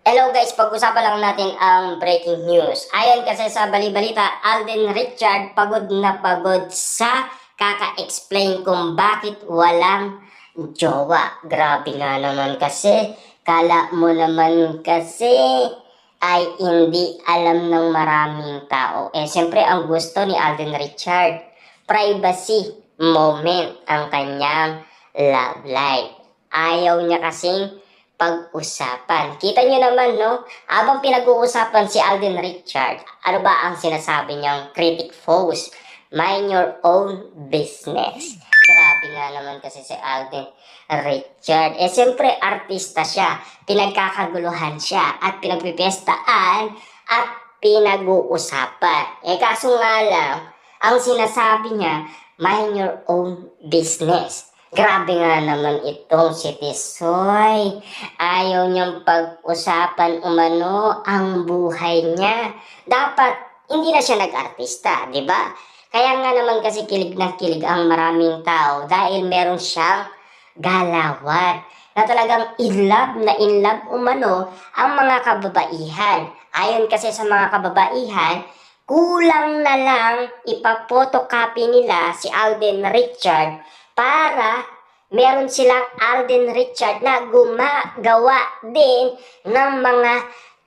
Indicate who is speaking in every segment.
Speaker 1: Hello guys, pag-usapan lang natin ang breaking news. Ayon kasi sa bali-balita, Alden Richard pagod na pagod sa kaka-explain kung bakit walang jowa. Grabe nga naman kasi, kala mo naman kasi ay hindi alam ng maraming tao. Siyempre ang gusto ni Alden Richard, privacy moment ang kanyang love life. Ayaw niya kasing pag-usapan. Kita nyo naman, no? Habang pinag-uusapan si Alden Richard, ano ba ang sinasabi niyang critic force? Mind your own business. Grabe nga naman kasi si Alden Richard. Siyempre, artista siya. Pinagkakaguluhan siya at pinagpipestaan at pinag-uusapan. Kaso nga lang, ang sinasabi niya, mind your own business. Grabe nga naman itong si Tisoy. Ayaw niyang pag-usapan umano ang buhay niya. Dapat hindi na siya nag-artista, di ba? Kaya nga naman kasi kilig na kilig ang maraming tao dahil meron siyang galawan na talagang in love umano ang mga kababaihan. Ayon kasi sa mga kababaihan, kulang na lang ipapotocopy nila si Alden Richard para meron silang Alden Richard na gumagawa din ng mga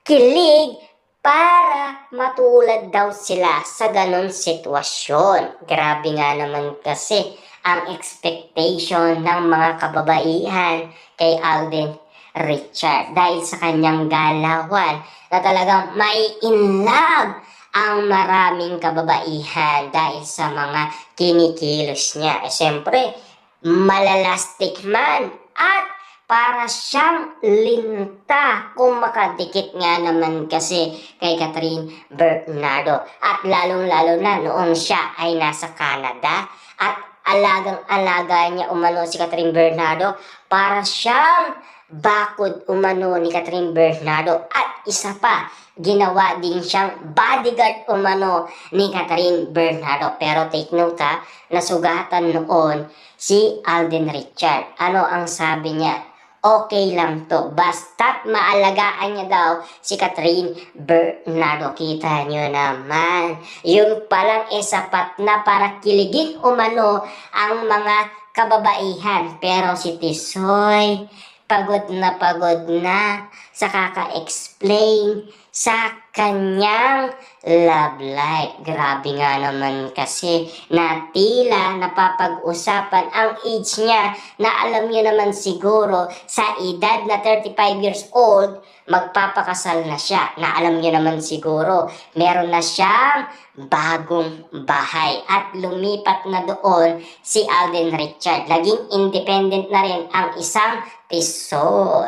Speaker 1: kilig para matulad daw sila sa ganon sitwasyon. Grabe nga naman kasi ang expectation ng mga kababaihan kay Alden Richard dahil sa kanyang galawan na talagang may in love ang maraming kababaihan dahil sa mga kinikilos niya. Siyempre, malalastik man at para siyang linta kung makadikit nga naman kasi kay Catherine Bernardo. At lalong-lalo na noong siya ay nasa Canada at alagang-alaga niya umano si Catherine Bernardo para siyang bakod umano ni Catherine Bernardo. At isa pa, ginawa din siyang bodyguard umano ni Catherine Bernardo. Pero take note ha, nasugatan noon si Alden Richard. Ano ang sabi niya? Okay lang to, basta't maalagaan niya daw si Catherine Bernardo. Kita nyo naman, yun palang sapat na para kiligin umano ang mga kababaihan. Pero si Tisoy, pagod na sa kaka-explain sa kanyang love life. Grabe nga naman kasi na tila napapag-usapan ang age niya na alam niyo naman siguro sa edad na 35 years old, magpapakasal na siya. Na alam niyo naman siguro, meron na siyang bagong bahay at lumipat na doon si Alden Richard. Naging independent na rin ang isang Tisoy.